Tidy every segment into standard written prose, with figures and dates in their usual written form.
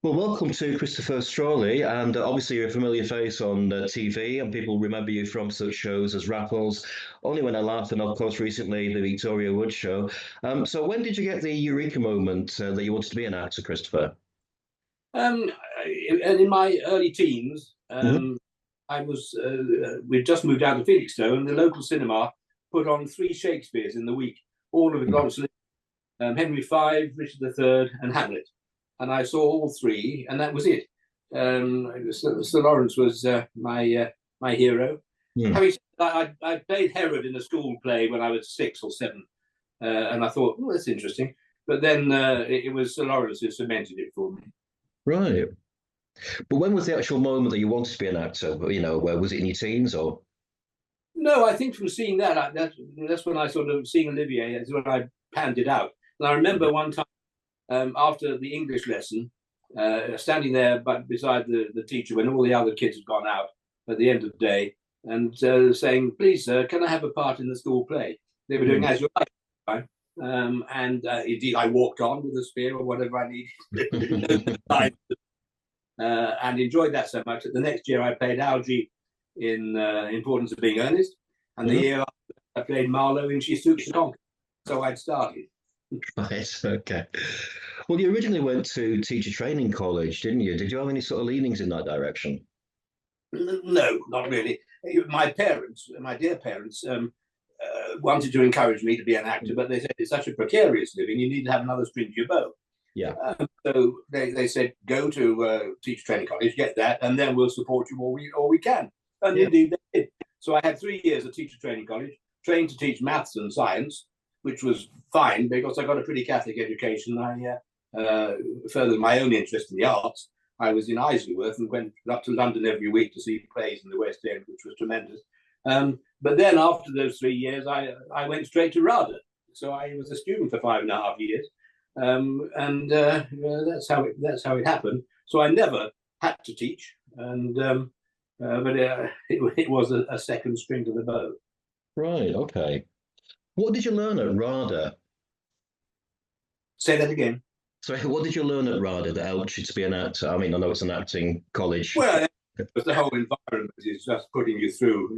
Well, welcome to Christopher Strawley, and obviously you're a familiar face on TV, and people remember you from such shows as Raffles, Only When I Laugh, and of course recently the Victoria Wood Show. So when did you get the eureka moment that you wanted to be an actor, Christopher? Um, and in my early teens, Hmm. we'd just moved out of Felixstowe, and the local cinema put on three Shakespeares in the week, all of it, Henry V, Richard III, and Hamlet. And I saw all three, and that was it. Sir Lawrence was my hero. Hmm. Having said that, I played Herod in a school play when I was 6 or 7, and I thought, oh, that's interesting. But then it was Sir Lawrence who cemented it for me. Right. But when was the actual moment that you wanted to be an actor? Where was it in your teens or? No, I think from seeing that's when I sort of seeing Olivier is when I panned it out. And I remember one time after the English lesson, standing there but beside the teacher when all the other kids had gone out at the end of the day, and saying, "Please, sir, can I have a part in the school play?" They were doing Hmm. As You Like, right? Indeed, I walked on with a spear or whatever I needed, and enjoyed that so much that the next year I played Algy in Importance of Being Earnest, and the Hmm. year after I played Marlowe in She Stoops to Conquer. So I'd started. Right. Okay. Well, you originally went to teacher training college, didn't you? Did you have any sort of leanings in that direction? No, not really. My parents, my dear parents, wanted to encourage me to be an actor, but they said it's such a precarious living, you need to have another string to your bow. Yeah. So they said, go to teacher training college, get that, and then we'll support you all we can. And Yeah. indeed they did. So I had 3 years at teacher training college, trained to teach maths and science, which was fine because I got a pretty Catholic education. I furthered my own interest in the arts. I was in Isleworth and went up to London every week to see plays in the West End, which was tremendous. But then after those 3 years, I went straight to RADA. So I was a student for 5.5 years. And that's how it happened. So I never had to teach, but it was a second string to the bow. Right. Okay. What did you learn at RADA? Say that again. Sorry, what did you learn at RADA that helped you to be an actor? I mean, I know it's an acting college. Well, the whole environment is just putting you through.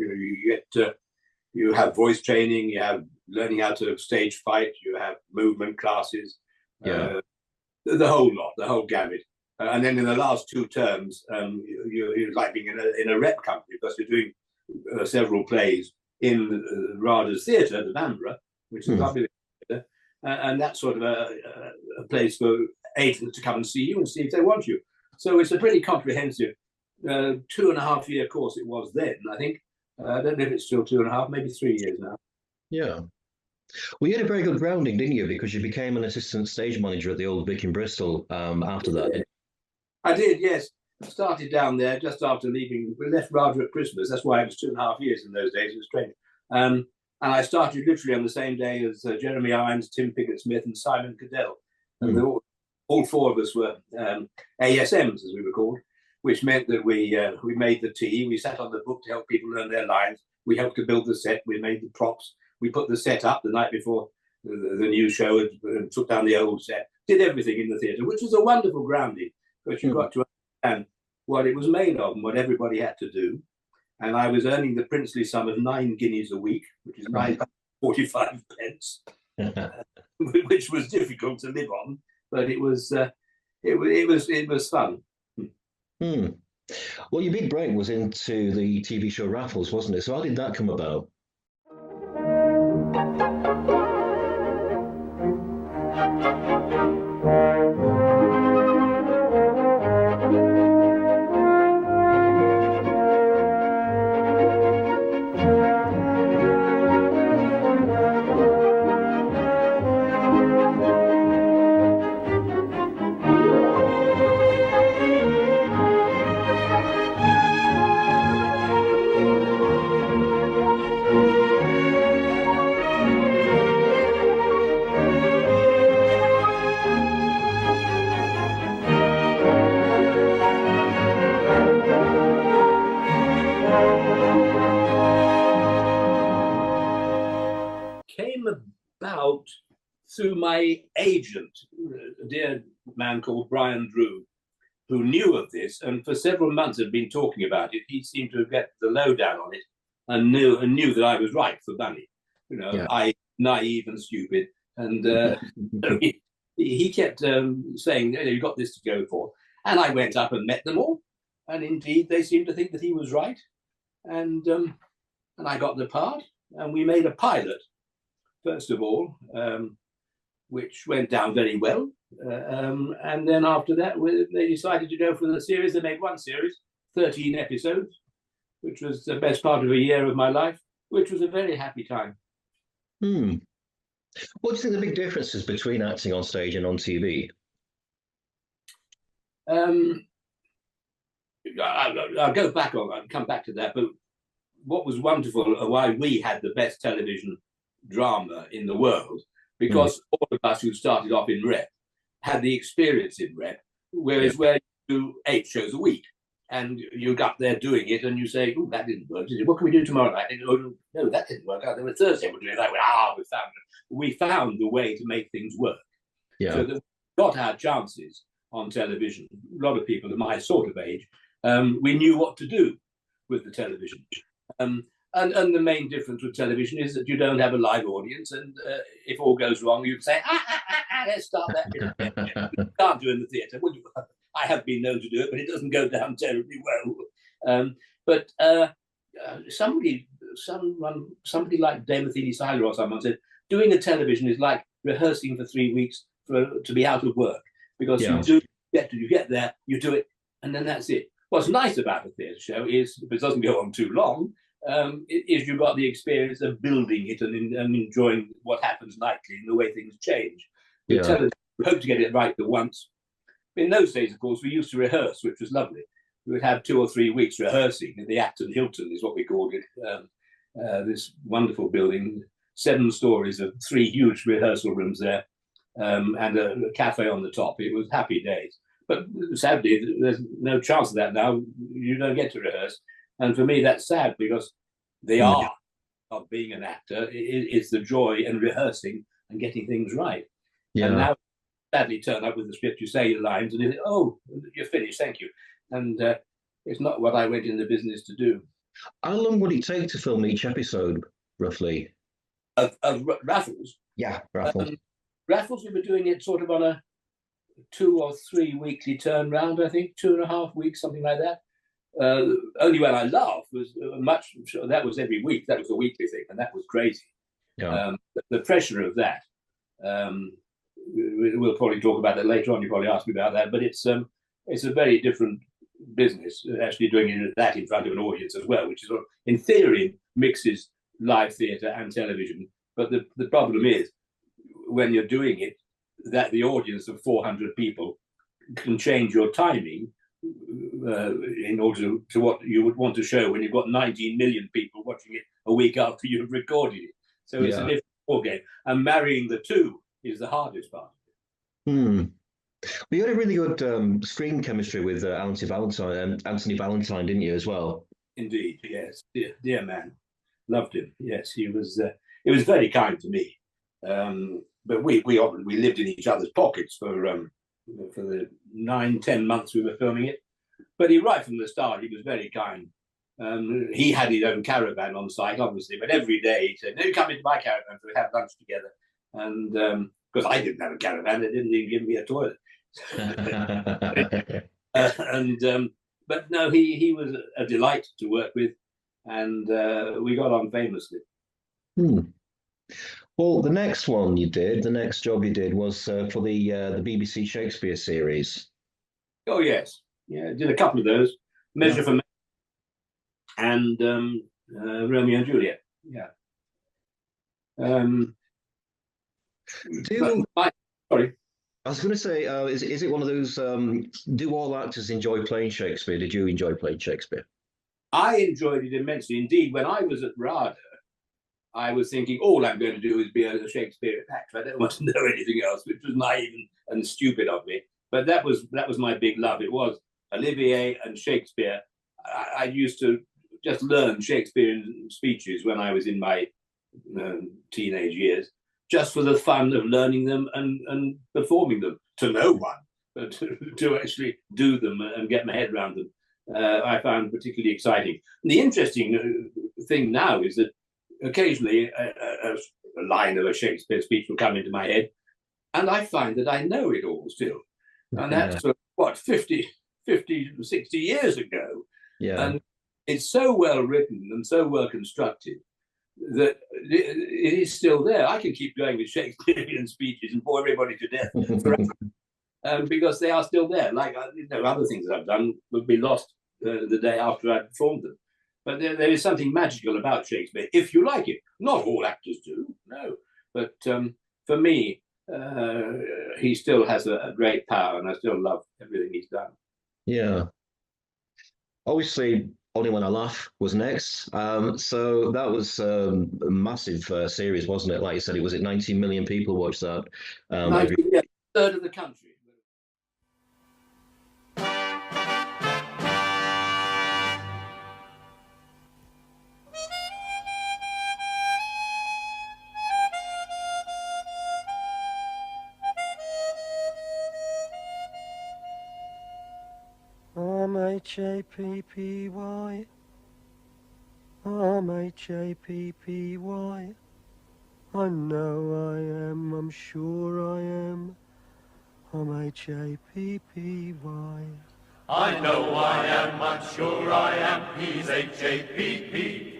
You have voice training, you have learning how to stage fight, you have movement classes, Yeah. the whole lot, the whole gamut. And then in the last 2 terms, you're like being in a rep company because you're doing several plays in RADA's theatre, the Vanbrugh, which is a Hmm. lovely theatre, and that's sort of a place for agents to come and see you and see if they want you. So it's a pretty comprehensive 2.5 year course it was then, I think. I don't know if it's still 2.5, maybe 3 years now. Yeah. Well, you had a very good grounding, didn't you? Because you became an assistant stage manager at the Old Vic in Bristol after that. I did, yes. I started down there just after leaving. We left RADA at Christmas. That's why it was 2.5 years in those days. It was strange. And I started literally on the same day as Jeremy Irons, Tim Pickett-Smith, and Simon Cadell. And Hmm. all four of us were ASMs, as we were called, which meant that we made the tea. We sat on the book to help people learn their lines. We helped to build the set. We made the props. We put the set up the night before the new show and took down the old set. Did everything in the theatre, which was a wonderful grounding because you Hmm. got to understand what it was made of and what everybody had to do. And I was earning the princely sum of 9 guineas a week, which is Right. 9.45 pence, which was difficult to live on, but it was fun. Hmm. Well, your big break was into the TV show Raffles, wasn't it? So how did that come about? Came about through my agent, a dear man called Brian Drew, who knew of this and for several months had been talking about it. He seemed to get the lowdown on it and knew that I was right for money. You know, Yeah. I naive and stupid, and he kept saying, "You got this to go for." And I went up and met them all, and indeed they seemed to think that he was right, and I got the part, and we made a pilot first of all, which went down very well. And then after that, they decided to go for the series. They made one series, 13 episodes, which was the best part of a year of my life, which was a very happy time. Hmm. What do you think the big difference is between acting on stage and on TV? I'll go back on, I'll come back to that. But what was wonderful, why we had the best television drama in the world, because all of us who started off in rep had the experience in rep, whereas where you do 8 shows a week and you got there doing it and you say, "Oh, that didn't work, did it? What can we do tomorrow night?" And, "Oh, no, that didn't work out. Then Thursday we'll do that." We found the way to make things work. Yeah. So that we got our chances on television. A lot of people at my sort of age, we knew what to do with the television. And the main difference with television is that you don't have a live audience, and if all goes wrong, you can say, let's start that bit again. You can't do in the theatre. Well, I have been known to do it, but it doesn't go down terribly well. But somebody like Damathini Siler or someone said, doing a television is like rehearsing for 3 weeks to be out of work, because you get there, you do it, and then that's it. What's nice about a theatre show is, if it doesn't go on too long, is you've got the experience of building it and enjoying what happens nightly and the way things change. We hope to get it right the once. In those days, of course, we used to rehearse, which was lovely. We would have 2 or 3 weeks rehearsing at the Acton Hilton, is what we called it. This wonderful building, 7 stories of 3 huge rehearsal rooms there, and a cafe on the top. It was happy days. But sadly, there's no chance of that now. You don't get to rehearse. And for me, that's sad, because the art of being an actor is the joy in rehearsing and getting things right. Yeah. And now, sadly, turn up with the script, you say your lines, and you think, "Oh, you're finished, thank you." And it's not what I went in the business to do. How long would it take to film each episode, roughly? Of Raffles? Yeah, Raffles. Raffles, we were doing it sort of on a 2 or 3 weekly turnaround, I think, 2.5 weeks, something like that. Only When I Laugh was that was every week. That was a weekly thing, and that was crazy. Yeah. The pressure of that. We'll probably talk about that later on. You probably ask me about that, but it's a very different business, actually doing that in front of an audience as well, which is, in theory, mixes live theatre and television. But the problem is, when you're doing it, that the audience of 400 people can change your timing in order to what you would want to show when you've got 19 million people watching it a week after you've recorded it. So it's a different ball game, and marrying the two is the hardest part. Well, you had a really good screen chemistry with Anthony Valentine, didn't you, as well? Indeed, yes. Dear man, loved him. Yes, he was very kind to me. But we lived in each other's pockets for the 9-10 months we were filming it. But right from the start, he was very kind. He had his own caravan on site, obviously, but every day he said, "No, come into my caravan, so we have lunch together." And because I didn't have a caravan, they didn't even give me a toilet. But no, he was a delight to work with, and we got on famously. Well, the next job you did was for the BBC Shakespeare series. Oh yes, yeah, did a couple of those. Measure for Measure and Romeo and Juliet. Yeah. Sorry. I was going to say, is it one of those? Do all actors enjoy playing Shakespeare? Did you enjoy playing Shakespeare? I enjoyed it immensely. Indeed, when I was at RADA, I was thinking, all I'm going to do is be a Shakespeare actor. I don't want to know anything else, which was naive and stupid of me. But that was my big love. It was Olivier and Shakespeare. I used to just learn Shakespearean speeches when I was in my teenage years, just for the fun of learning them and performing them to no one. but to actually do them and get my head around them, I found particularly exciting. And the interesting thing now is that occasionally a line of a Shakespeare speech will come into my head, and I find that I know it all still. And that's what, 50, 60 years ago. Yeah. And it's so well written and so well constructed that it is still there. I can keep going with Shakespearean speeches and bore everybody to death forever, because they are still there. Like other things that I've done would be lost the day after I performed them. But there is something magical about Shakespeare, if you like it. Not all actors do, no. But for me, he still has a great power, and I still love everything he's done. Yeah. Obviously, Only When I Laugh was next. So that was a massive series, wasn't it? Like you said, it was it 19 million people watched that. 90, yeah, a third of the country. M-H-A-P-P-Y, M-H-A-P-P-Y. I know I am, I'm sure I am, M-H-A-P-P-Y. I know I am, I'm sure I am, he's H-A-P-P-Y.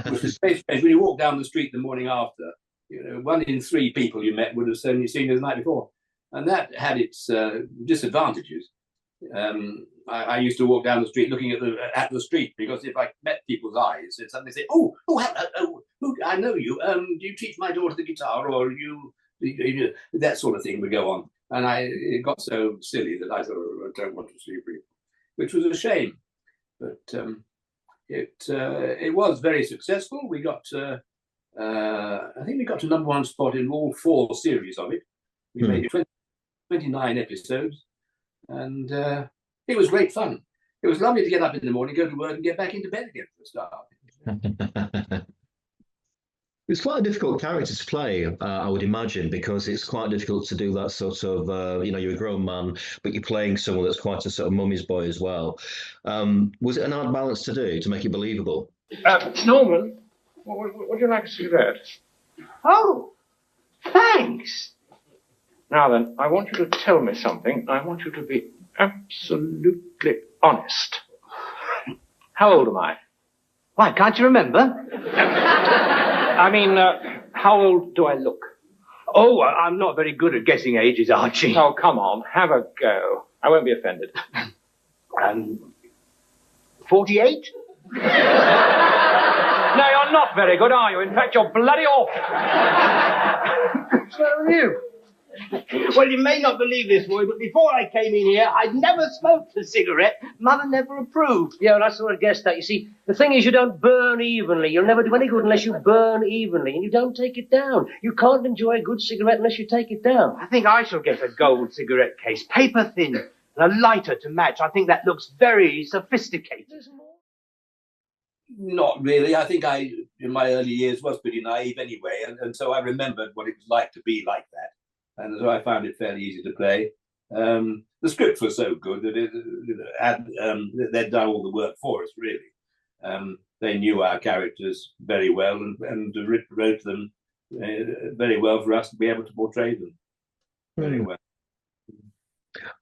Which was very strange. When you walk down the street the morning after, 1 in 3 people you met would have seen you the night before. And that had its disadvantages. I used to walk down the street looking at the street, because if I met people's eyes, they'd suddenly say, "Oh, I know you. Do you teach my daughter the guitar, or you that sort of thing would go on." And it got so silly that I thought, I don't want to see people, which was a shame. But it was very successful. We got, I think we got to #1 spot in all 4 series of it. We made 29 episodes, and it was great fun. It was lovely to get up in the morning, go to work, and get back into bed again for a start. It's quite a difficult character to play, I would imagine, because it's quite difficult to do that sort of, you're a grown man, but you're playing someone that's quite a sort of mummy's boy as well. Was it an hard balance to do, to make it believable? Norman, would you like a cigarette? Oh, thanks. Now then, I want you to tell me something. I want you to be absolutely honest. How old am I? Why, can't you remember? I mean, how old do I look? Oh, I'm not very good at guessing ages, Archie. Oh, come on, have a go. I won't be offended. 48? No, you're not very good, are you? In fact, you're bloody awful. What's wrong with you? Well, you may not believe this, boy, but before I came in here, I'd never smoked a cigarette. Mother never approved. Yeah, well, I sort of guessed that. You see, the thing is, you don't burn evenly. You'll never do any good unless you burn evenly, and you don't take it down. You can't enjoy a good cigarette unless you take it down. I think I shall get a gold cigarette case, paper thin, and a lighter to match. I think that looks very sophisticated. Not really. I think I, in my early years, was pretty naive anyway, and so I remembered what it was like to be like that. And so I found it fairly easy to play. The scripts were so good that they'd done all the work for us, really. They knew our characters very well and wrote them very well for us to be able to portray them very well.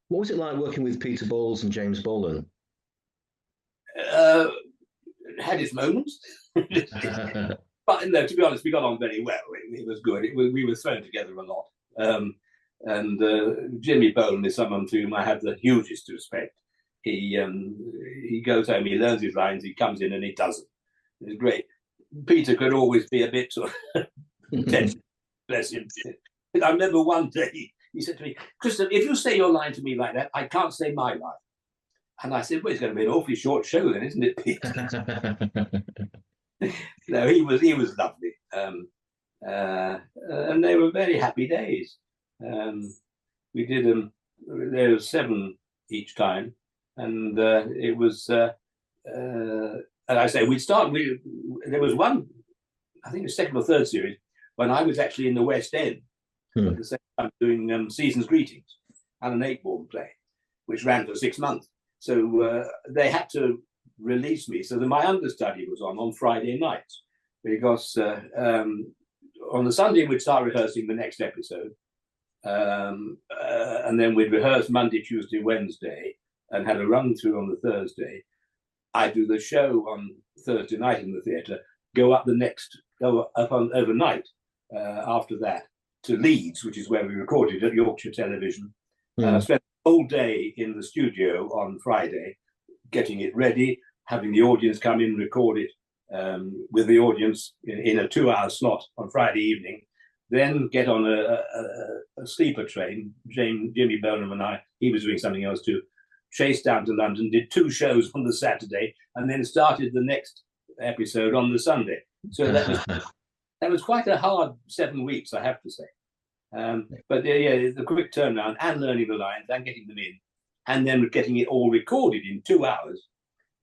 What was it like working with Peter Bowles and James Bolan? Had its moments. But no, to be honest, we got on very well. It was good. We were thrown together a lot. Jimmy Bolan is someone to whom I have the hugest respect. He goes home, he learns his lines, he comes in and he does them. It's great. Peter could always be a bit sort of tense, bless him. I remember one day he said to me, "Christopher, if you say your line to me like that, I can't say my line." And I said, "Well, it's going to be an awfully short show then, isn't it, Peter?" No, he was lovely. And they were very happy days. We did them, there were 7 each time, and it was, and I say, there was one, I think the 2nd or 3rd series, when I was actually in the West End, at the same time doing Season's Greetings and an Eightborn play, which ran for 6 months. So they had to release me. So that my understudy was on Friday nights, because on the Sunday we'd start rehearsing the next episode. And then we'd rehearse Monday, Tuesday, Wednesday, and had a run through on the Thursday. I'd do the show on Thursday night in the theatre, go up on overnight after that to Leeds, which is where we recorded at Yorkshire Television. Spent the whole day in the studio on Friday, getting it ready, having the audience come in, record it with the audience in a 2-hour slot on Friday evening. Then get on a sleeper train. Jimmy Burnham and I, he was doing something else too, chased down to London, did 2 shows on the Saturday, and then started the next episode on the Sunday. So that was quite a hard 7 weeks, I have to say. But the quick turnaround and learning the lines and getting them in, and then getting it all recorded in 2 hours,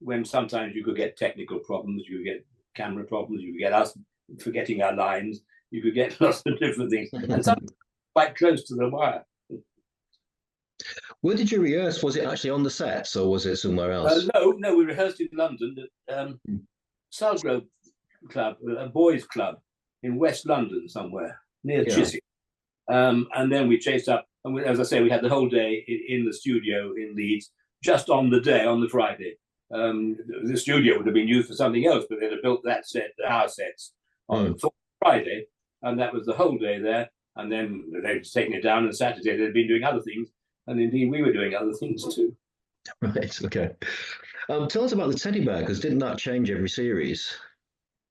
when sometimes you could get technical problems, you could get camera problems, you could get us forgetting our lines, you could get lots of different things, and sometimes quite close to the wire. Where did you rehearse? Was it actually on the sets, or was it somewhere else? No, we rehearsed in London at Salgrove Club, a boys' club in West London somewhere, near Chiswick. And then we chased up, and as I say, we had the whole day in the studio in Leeds, just on the day, on the Friday. The studio would have been used for something else, but they'd have built that set, our sets, on Friday, and that was the whole day there. And then they'd taken it down, and Saturday they'd been doing other things, and indeed we were doing other things too. Right, okay. Tell us about the teddy bear, because didn't that change every series?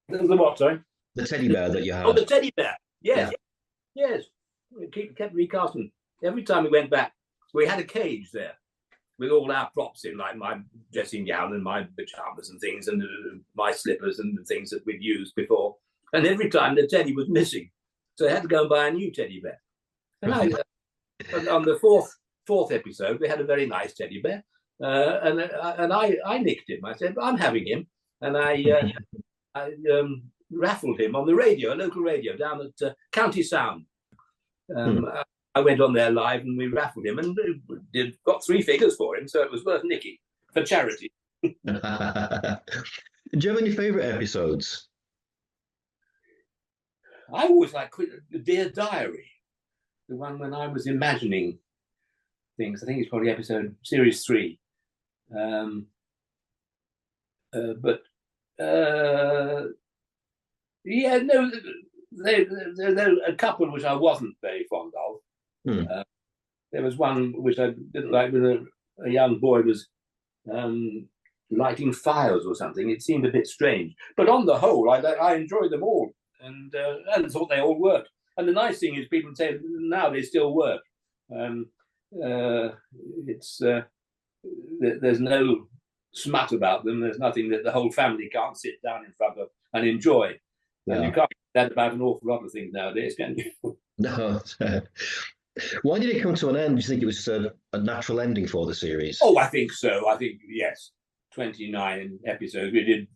The what, sorry? The teddy bear that you had. Oh, the teddy bear. Yes, yes. We kept recasting. Every time we went back, we had a cage there with all our props in, like my dressing gown and my pajamas and things, and my slippers and the things that we'd used before. And every time the teddy was missing, so I had to go and buy a new teddy bear. And on the fourth episode, we had a very nice teddy bear, and I nicked him. I said, "I'm having him," and I raffled him on the radio, a local radio down at County Sound. I went on there live, and we raffled him, and got 3 figures for him, so it was worth nicking for charity. Do you have any favourite episodes? I always like Dear Diary, the one when I was imagining things. I think it's probably series 3. There are a couple which I wasn't very fond of. There was one which I didn't like, when a young boy was lighting fires or something. It seemed a bit strange, but on the whole, I enjoyed them all, and thought they all worked. And the nice thing is, people say now they still work. There's no smut about them. There's nothing that the whole family can't sit down in front of and enjoy. And you can't do that about an awful lot of things nowadays, can you? No. Why did it come to an end? Do you think it was a natural ending for the series? Oh, I think so. I think, yes. 29 episodes. We did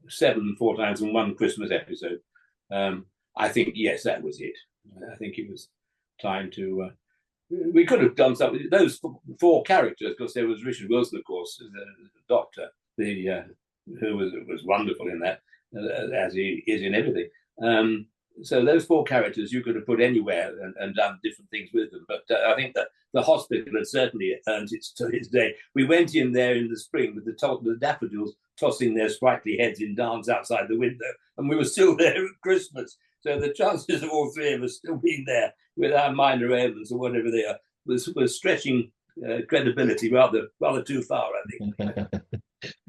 7 fortnights and 1 Christmas episode. I think, yes, that was it. I think it was time to... we could have done something. Those 4 characters, because there was Richard Wilson, of course, the doctor, who was wonderful in that, as he is in everything. So those 4 characters you could have put anywhere and done different things with them. But I think that the hospital had certainly earned to its day. We went in there in the spring with the daffodils tossing their sprightly heads in dance outside the window, and we were still there at Christmas. So the chances of all 3 of us still being there with our minor ailments or whatever they are was stretching credibility rather too far, I think.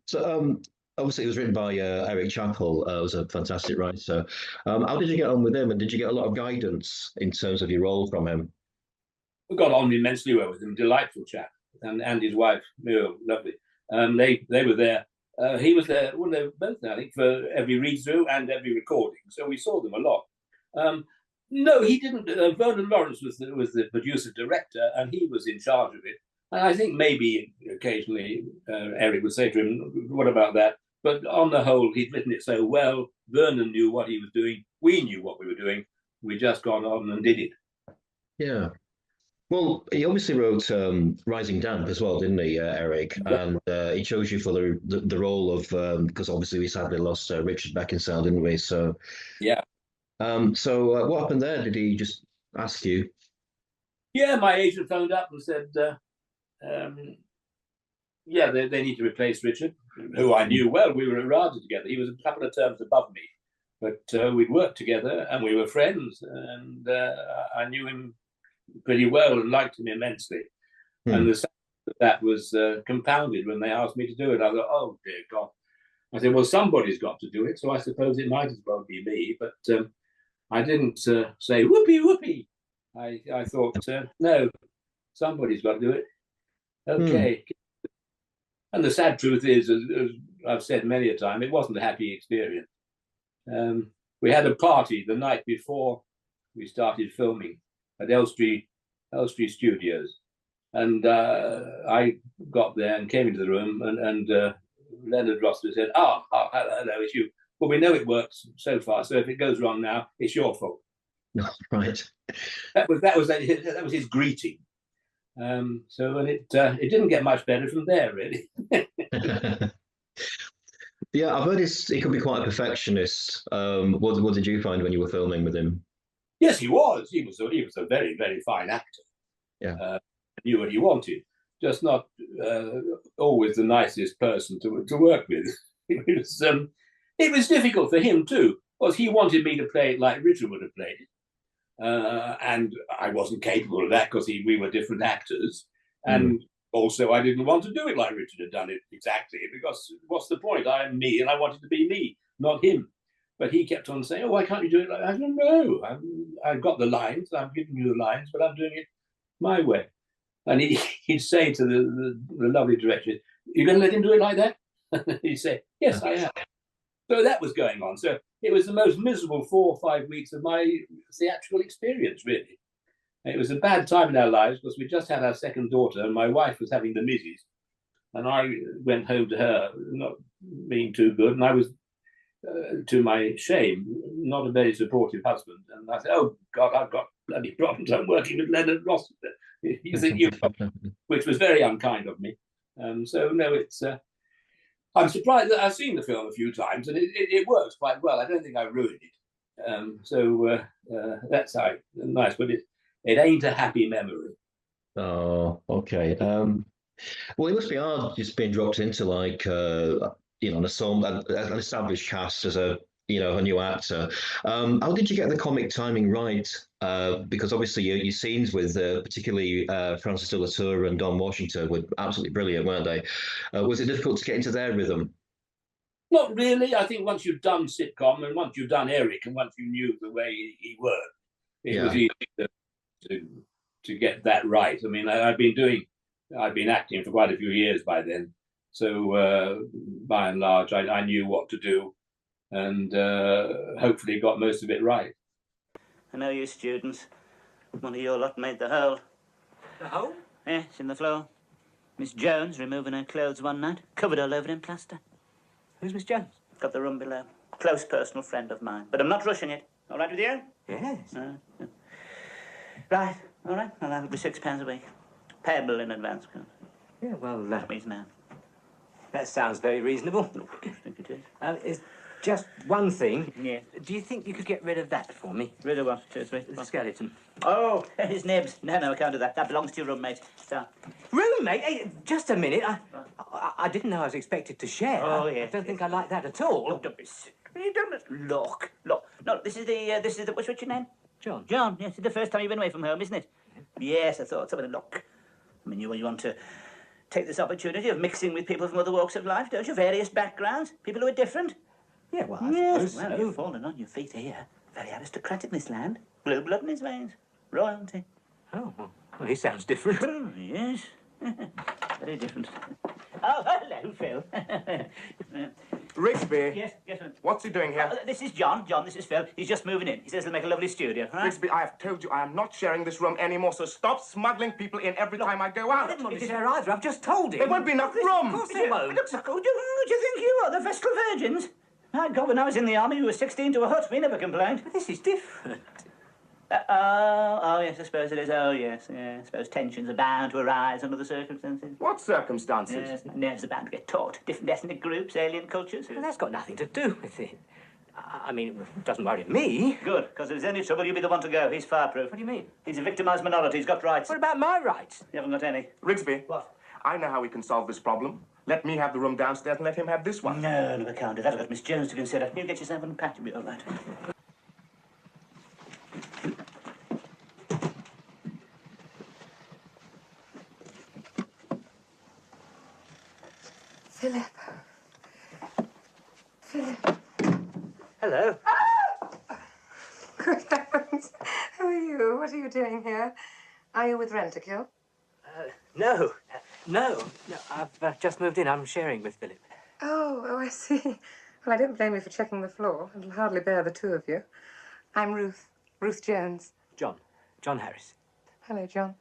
So obviously it was written by Eric Chappell. It was a fantastic writer. How did you get on with him, and did you get a lot of guidance in terms of your role from him? We got on immensely well with him. Delightful chap, and his wife, Muriel, lovely. They were there. He was there. Well, they were both there, I think, for every read through and every recording. So we saw them a lot. No, he didn't. Vernon Lawrence was the producer director, and he was in charge of it. And I think maybe occasionally Eric would say to him, "What about that?" But on the whole, he'd written it so well. Vernon knew what he was doing. We knew what we were doing. We just gone on and did it. Yeah. Well, he obviously wrote Rising Damp as well, didn't he, Eric? And he chose you for the role of because obviously we sadly lost Richard Beckinsale, didn't we? So, Yeah. what happened there? Did he just ask you? Yeah, my agent phoned up and said, yeah, they need to replace Richard, who I knew well. We were at RADA together. He was a couple of terms above me, but we'd worked together and we were friends. And I knew him pretty well and liked him immensely. And that was compounded when they asked me to do it. I thought, oh, dear God. I said, well, somebody's got to do it, so I suppose it might as well be me. But I didn't say, whoopee, whoopee. I thought, no, somebody's got to do it. Okay. And the sad truth is, as I've said many a time, it wasn't a happy experience. We had a party the night before we started filming at Elstree Studios. And I got there and came into the room, and Leonard Rossiter said, hello, it's you. Well, we know it works so far, so if it goes wrong now, it's your fault. Right. That was his greeting. So and it didn't get much better from there, really. Yeah, I've heard he could be quite a perfectionist. What did you find when you were filming with him? Yes, he was. He was a very, very fine actor. Yeah. Knew what he wanted, just not always the nicest person to work with. It was difficult for him too, because he wanted me to play it like Richard would have played it. And I wasn't capable of that because we were different actors. And also I didn't want to do it like Richard had done it exactly, because what's the point? I am me and I wanted to be me, not him. But he kept on saying, oh, why can't you do it like that? I don't know. I've got the lines, I'm giving you the lines, but I'm doing it my way. And he'd say to the lovely director, you're going to let him do it like that? He'd say, yes, I am. So that was going on. So it was the most miserable 4 or 5 weeks of my theatrical experience, really. And it was a bad time in our lives because we just had our second daughter and my wife was having the middies. And I went home to her, not being too good. And I was, to my shame, not a very supportive husband. And I said, oh, God, I've got bloody problems. I'm working with Leonard Rossiter. You think you, which was very unkind of me. So, no, it's... I'm surprised that I've seen the film a few times, and it works quite well. I don't think I ruined it. That's how nice, but it ain't a happy memory. Oh, okay. Well, it must be hard just being dropped into like an established cast as a new actor. How did you get the comic timing right? Because obviously your scenes with particularly Francis de la Tour and Don Washington were absolutely brilliant, weren't they? Was it difficult to get into their rhythm? Not really. I think once you've done sitcom and once you've done Eric and once you knew the way he worked, it was easy to get that right. I mean, I've been acting for quite a few years by then, so by and large, I knew what to do, and hopefully got most of it right. I know you students. One of your lot made the hole. The hole? Yes, in the floor. Miss Jones removing her clothes one night, covered all over in plaster. Who's Miss Jones? Got the room below. Close personal friend of mine. But I'm not rushing it. All right with you? Yes. Right, all right. Well, that'll be £6 a week. Payable in advance. Yeah, well, That means now. that sounds very reasonable. I think it is. It's just one thing. Yeah. Do you think you could get rid of that for me? Rid of what? Seriously? The skeleton. Oh, his nibs. No, I can't do that. That belongs to your roommate. So. Roommate? Hey, just a minute. I didn't know I was expected to share. Oh, yes. I don't think I like that at all. Look, don't be sick. You don't look. No, this is the what's your name? John. John, yes, it's the first time you've been away from home, isn't it? Yes, I thought so. But look, I mean, you want to take this opportunity of mixing with people from other walks of life, don't you? Various backgrounds, people who are different. Yeah, well, I suppose Well, you've fallen on your feet here. Very aristocratic, this land. Blue blood in his veins. Royalty. Oh, well, he sounds different. Oh, yes. Very different. Oh, hello, Phil. Rigsby. Yes, sir. What's he doing here? This is John. John, this is Phil. He's just moving in. He says he'll make a lovely studio. Right? Rigsby, I have told you I am not sharing this room anymore, so stop smuggling people in every time I go out. I didn't want to share either. I've just told him. There won't be enough room. Of course there won't. Looks like, who do you think you are? The Vestal Virgins? My God, when I was in the army, we were 16 to a hut. We never complained. But this is different. Oh, yes, I suppose it is. Oh, yes, yeah. I suppose tensions are bound to arise under the circumstances. What circumstances? Yes, nerves are bound to get taut. Different ethnic groups, alien cultures. Well, that's got nothing to do with it. I mean, it doesn't worry me. Good, because if there's any trouble, you'll be the one to go. He's fireproof. What do you mean? He's a victimised minority. He's got rights. What about my rights? You haven't got any. Rigsby. What? I know how we can solve this problem. Let me have the room downstairs and let him have this one. No, I can't do that. I've got Miss Jones to consider. You get yourself unpacked, you'll be all right. Philip. Philip. Hello. Good heavens. Who are you? What are you doing here? Are you with Rent-A-Kill? No. No. I've just moved in. I'm sharing with Philip. Oh, I see. Well, I don't blame you for checking the floor. It'll hardly bear the two of you. I'm Ruth. Ruth Jones. John Harris. Hello, John.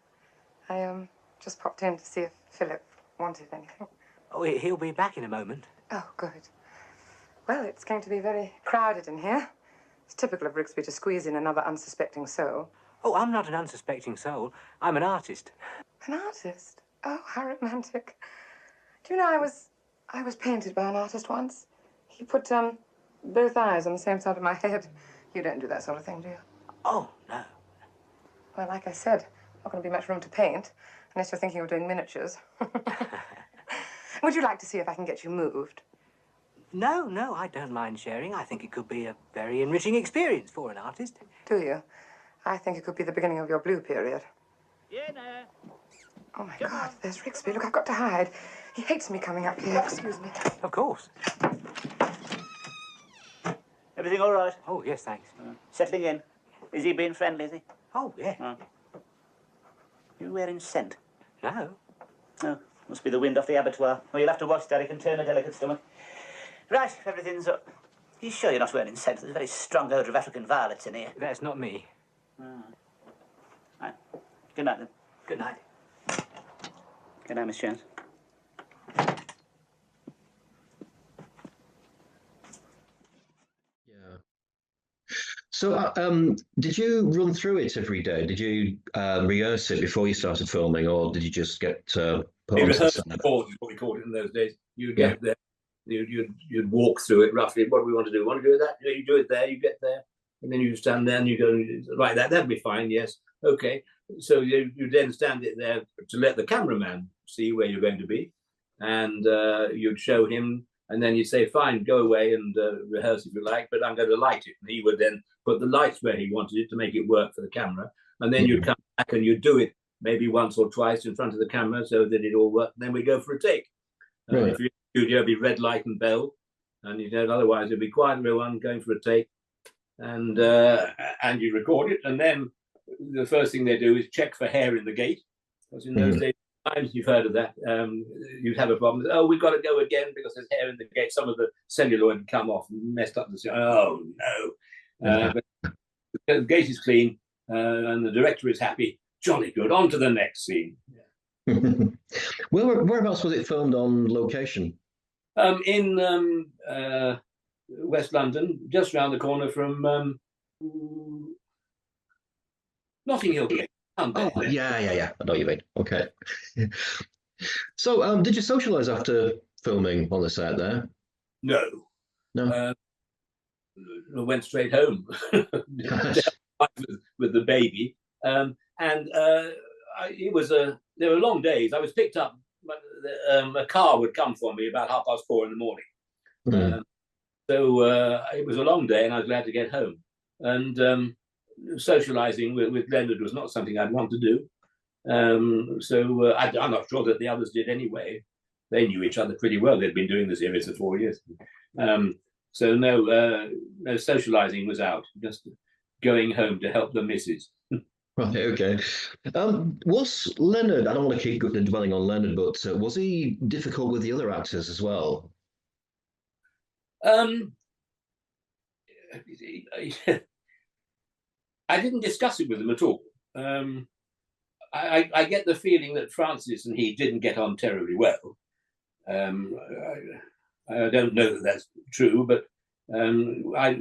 I just popped in to see if Philip wanted anything. Oh, he'll be back in a moment. Oh, good. Well, it's going to be very crowded in here. It's typical of Rigsby to squeeze in another unsuspecting soul. Oh, I'm not an unsuspecting soul. I'm an artist. An artist? Oh, how romantic. Do you know, I was painted by an artist once. He put, both eyes on the same side of my head. You don't do that sort of thing, do you? Oh, no. Well, like I said, not going to be much room to paint, unless you're thinking of doing miniatures. Would you like to see if I can get you moved? No, I don't mind sharing. I think it could be a very enriching experience for an artist. Do you? I think it could be the beginning of your blue period. Yeah, no. Oh, my God, there's Rigsby. Look, I've got to hide. He hates me coming up here. Excuse me. Of course. Everything all right? Oh, yes, thanks. Settling in. Is he being friendly, is he? Oh, yeah. You wearing scent? No. Oh, must be the wind off the abattoir. Well, you'll have to watch that. It can turn a delicate stomach. Right, everything's up. You sure you're not wearing scent? There's a very strong odour of African violets in here. That's not me. Right. Good night, then. Good night. Good night, Miss Jones. Yeah. So, did you run through it every day? Did you rehearse it before you started filming, or did you just get put onto the set? Rehearsal is what we called it in those days. You'd get there, you'd walk through it roughly. What do we want to do? Want to do that? You do it there. You get there, and then you stand there and you go like that. That'd be fine. Yes, okay. So you then stand it there to let the cameraman see where you're going to be, and you'd show him, and then you'd say, "Fine, go away and rehearse if you like, but I'm going to light it." And he would then put the lights where he wanted it to make it work for the camera, and then you'd come back and you'd do it maybe once or twice in front of the camera so that it all worked. Then we go for a take. Right. If you studio, it'd be red light and bell, and you know, otherwise it'd be quiet everyone going for a take, and you record it, and then the first thing they do is check for hair in the gate, because in those days, times you've heard of that, you'd have a problem. Oh, we've got to go again because there's hair in the gate. Some of the celluloid had come off and messed up the. Oh no! But the gate is clean, and the director is happy. Jolly good. On to the next scene. Whereabouts was it filmed on location? In West London, just round the corner from Notting Hill. Oh, yeah. I know what you mean. Okay. So, did you socialise after filming on the set there? No. No. I went straight home with the baby, and it was there were long days. I was picked up. A car would come for me about 4:30 in the morning. So it was a long day, and I was glad to get home. And socialising with Leonard was not something I'd want to do. I'm not sure that the others did anyway. They knew each other pretty well. They'd been doing the series for 4 years. So no socialising was out. Just going home to help the missus. Right, okay. Was Leonard, I don't want to keep dwelling on Leonard, but was he difficult with the other actors as well? I didn't discuss it with them at all. I get the feeling that Francis and he didn't get on terribly well. I don't know that that's true, but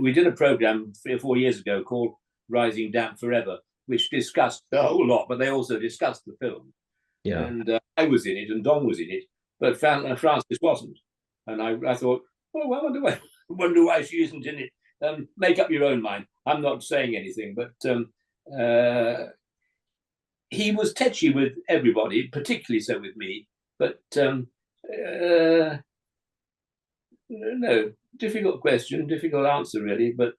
we did a program 3 or 4 years ago called Rising Damp Forever, which discussed a whole lot, but they also discussed the film. Yeah. And I was in it, and Don was in it, but Frances wasn't. And I thought, oh, well, I wonder why she isn't in it. Make up your own mind. I'm not saying anything, but he was tetchy with everybody, particularly so with me. But no, difficult question, difficult answer, really. But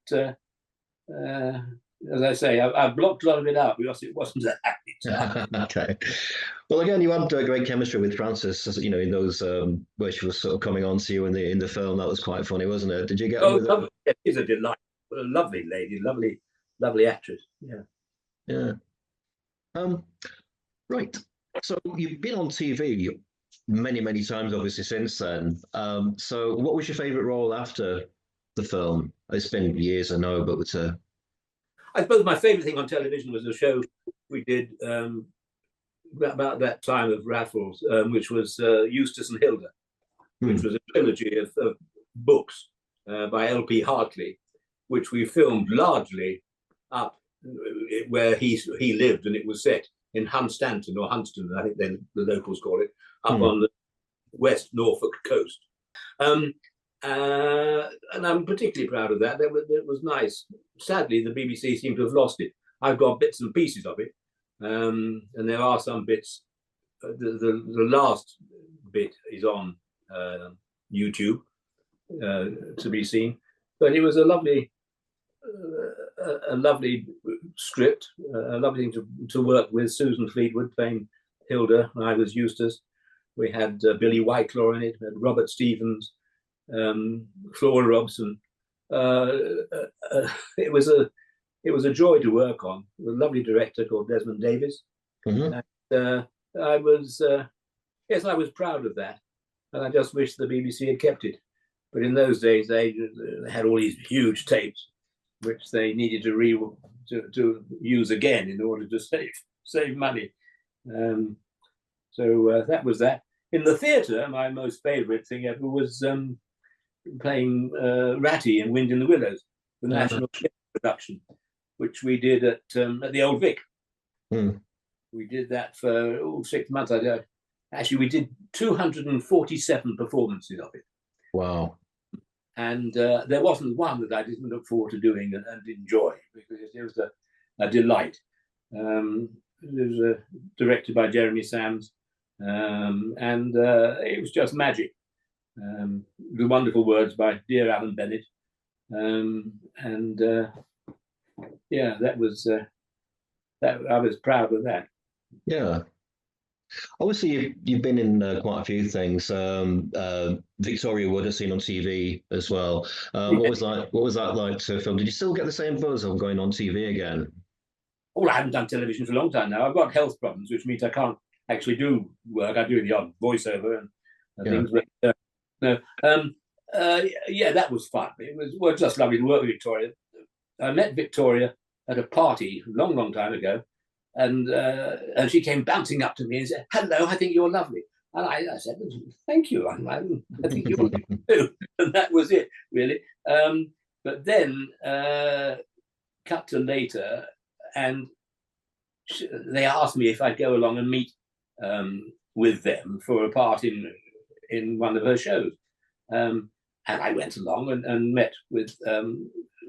as I say, I've blocked a lot of it out because it wasn't a happy time. Okay. Well, again, you had great chemistry with Frances, you know, in those where she was sort of coming on to you in the film. That was quite funny, wasn't it? Did you get on with her? It is a delight. What a lovely lady, lovely actress. Yeah. Yeah. Right. So you've been on TV many times, obviously, since then. So what was your favourite role after the film? It's been years, I know, but I suppose my favourite thing on television was a show we did about that time of Raffles, which was Eustace and Hilda, which was a trilogy of books by L.P. Hartley, which we filmed largely up where he lived, and it was set in Hunstanton or Hunston, I think then the locals call it, up on the West Norfolk coast. And I'm particularly proud of that. It was nice. Sadly, the BBC seemed to have lost it. I've got bits and pieces of it, and there are some bits. The last bit is on YouTube to be seen, but it was a lovely script, a lovely thing to work with. Susan Fleetwood playing Hilda, and I was Eustace. We had Billy Whitelaw in it, we had Robert Stevens, Flora Robson. It was a joy to work on. A lovely director called Desmond Davis. And, I was proud of that, and I just wish the BBC had kept it. But in those days, they had all these huge tapes, which they needed to use again in order to save money. So that was that. In the theatre, my most favourite thing ever was playing Ratty in Wind in the Willows, the national production, which we did at the Old Vic. We did that for 6 months. Actually, we did 247 performances of it. Wow. And there wasn't one that I didn't look forward to doing and enjoy, because it was a delight. It was directed by Jeremy Sams, and it was just magic. The wonderful words by dear Alan Bennett. Yeah, that was that. I was proud of that. Yeah. Obviously, you've been in quite a few things. Victoria Wood, I've seen on TV as well. What was that like to film? Did you still get the same buzz of going on TV again? Well, I haven't done television for a long time now. I've got health problems, which means I can't actually do work. I do the odd voiceover and things. But yeah, that was fun. It was just lovely to work with Victoria. I met Victoria at a party a long time ago. And she came bouncing up to me and said, "Hello, I think you're lovely." And I said, "Thank you. I think you're lovely too." And that was it, really. But then, cut to later, and they asked me if I'd go along and meet with them for a part in one of her shows. And I went along and met with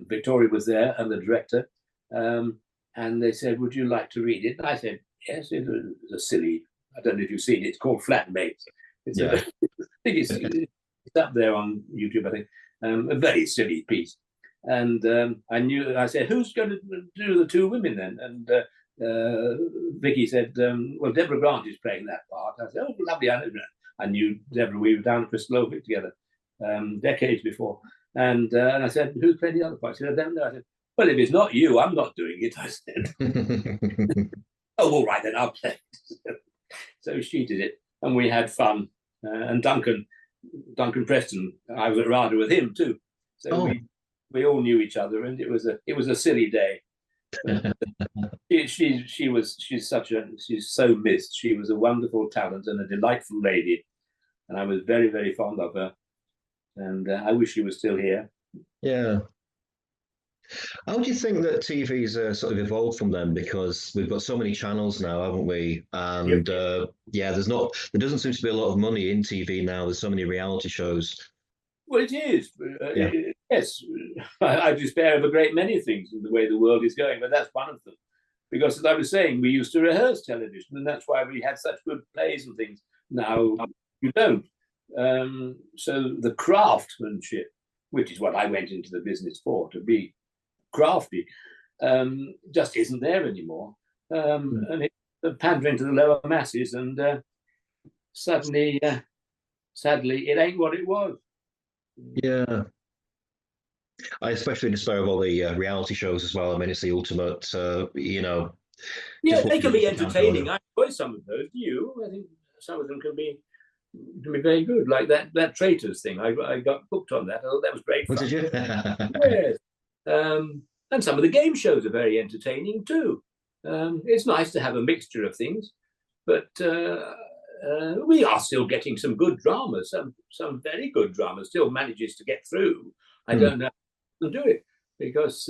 Victoria was there and the director. And they said, "Would you like to read it?" And I said, "Yes." It was a silly, I don't know if you've seen it, it's called Flatmates. It's I think it's up there on YouTube, I think. A very silly piece. And I said, "Who's going to do the two women then?" And Vicky said, "Well, Deborah Grant is playing that part." I said, "Oh, lovely." I knew Deborah, we were down at Crystal Oak together decades before. And I said, "Who's playing the other part?" She said, "I don't know." I said, "Well, if it's not you, I'm not doing it," I said. "Oh, all right, then I'll play." So she did it, and we had fun. And Duncan Preston, I was at RADA with him too. So we all knew each other, and it was a silly day. She's so missed. She was a wonderful talent and a delightful lady, and I was very fond of her. And I wish she was still here. Yeah. How do you think that TV's sort of evolved from then? Because we've got so many channels now, haven't we? And yeah, there doesn't seem to be a lot of money in TV now. There's so many reality shows. Well, it is. Yeah. Yes, I despair of a great many things in the way the world is going, but that's one of them. Because as I was saying, we used to rehearse television, and that's why we had such good plays and things. Now you don't. So the craftsmanship, which is what I went into the business for, to be crafty, just isn't there anymore. And it's pandering to the lower masses, and sadly, it ain't what it was. Yeah. I especially despair of all the reality shows as well. I mean, it's the ultimate, you know. Yeah, they can be entertaining. I enjoy some of those. Do you? I think some of them can be very good. Like that Traitors thing. I got hooked on that. I thought that was great fun. Did you? Yes. And some of the game shows are very entertaining too. It's nice to have a mixture of things, but we are still getting some good dramas. Some very good dramas still manages to get through. I don't know how to do it because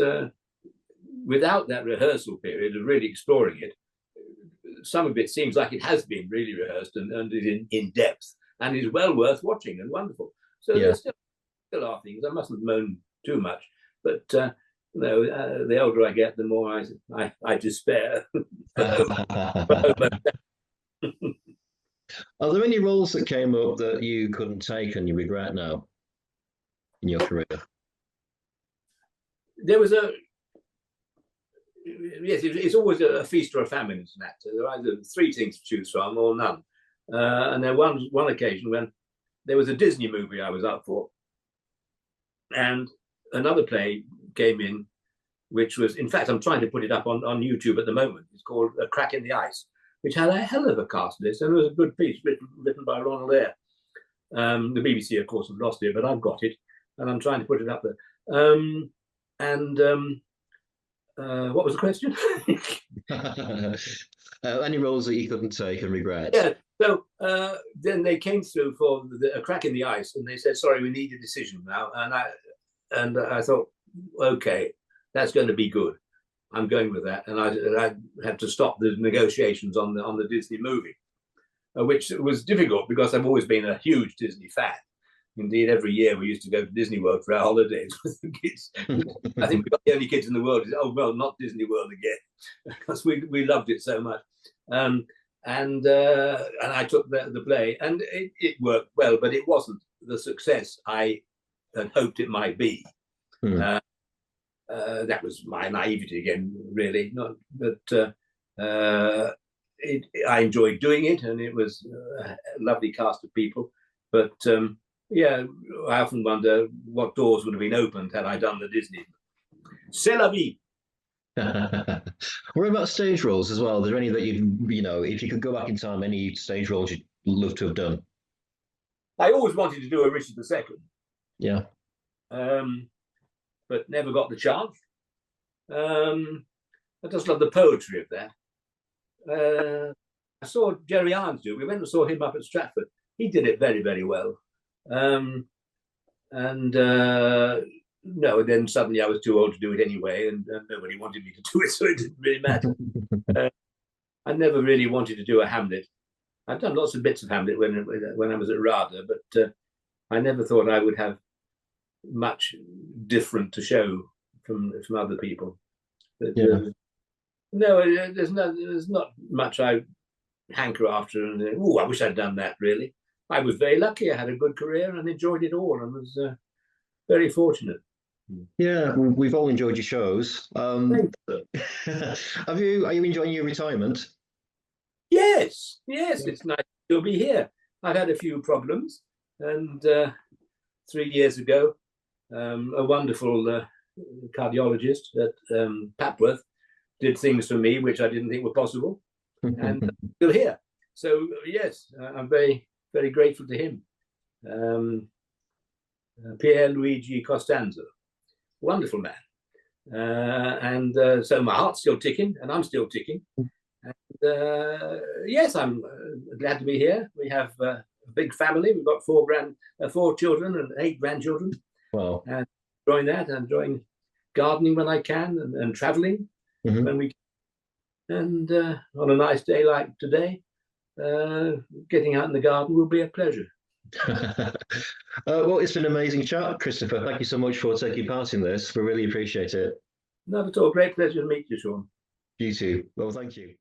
without that rehearsal period of really exploring it, some of it seems like it has been really rehearsed and is in depth and is well worth watching and wonderful. So there still are things. I mustn't moan too much, but the older I get, the more I despair. Are there any roles that came up that you couldn't take and you regret now in your career? There was yes, it's always a feast or a famine as an actor. There are either three things to choose from or none. And there was one occasion when there was a Disney movie I was up for, and another play came in, which was, in fact, I'm trying to put it up on YouTube at the moment. It's called A Crack in the Ice, which had a hell of a cast list, and it was a good piece written by Ronald Eyre. The BBC, of course, have lost it, but I've got it, and I'm trying to put it up there. What was the question? Any roles that you couldn't take and regret? Yeah. So then they came through for A Crack in the Ice, and they said, "Sorry, we need a decision now." And I thought, okay, that's going to be good. I'm going with that, and I had to stop the negotiations on the Disney movie, which was difficult because I've always been a huge Disney fan. Indeed, every year we used to go to Disney World for our holidays with the kids. I think we got the only kids in the world. Oh well, not Disney World again, because we loved it so much. And I took the play, and it worked well, but it wasn't the success I had hoped it might be. That was my naivety again, really. I enjoyed doing it, and it was a lovely cast of people. But yeah, I often wonder what doors would have been opened had I done the Disney. C'est la vie. What about stage roles as well? Are there any that you know, if you could go back in time, any stage roles you'd love to have done? I always wanted to do a Richard II. Yeah. But never got the chance. I just love the poetry of that. I saw Jerry Irons do it. We went and saw him up at Stratford. He did it very, very well. No, then suddenly I was too old to do it anyway, and nobody wanted me to do it, so it didn't really matter. I never really wanted to do a Hamlet. I've done lots of bits of Hamlet when I was at RADA, but I never thought I would have much different to show from other people. But, no, there's not much I hanker after, and I wish I'd done that. Really, I was very lucky. I had a good career and enjoyed it all, and was very fortunate. Yeah, we've all enjoyed your shows. Are you enjoying your retirement? Yes, it's nice to be here. I've had a few problems, and 3 years ago, a wonderful cardiologist at Papworth did things for me which I didn't think were possible, and I'm still here. So yes, I'm very, very grateful to him. Pier Luigi Costanzo, wonderful man. So my heart's still ticking, and I'm still ticking. And yes, I'm glad to be here. We have a big family. We've got 4 children and 8 grandchildren. Wow. And enjoying that, and enjoying gardening when I can, and travelling Mhm. when we can. And on a nice day like today, getting out in the garden will be a pleasure. Well, it's been an amazing chat, Christopher. Thank you so much for taking part in this. We really appreciate it. Not at all. Great pleasure to meet you, Shaun. You too. Well, thank you.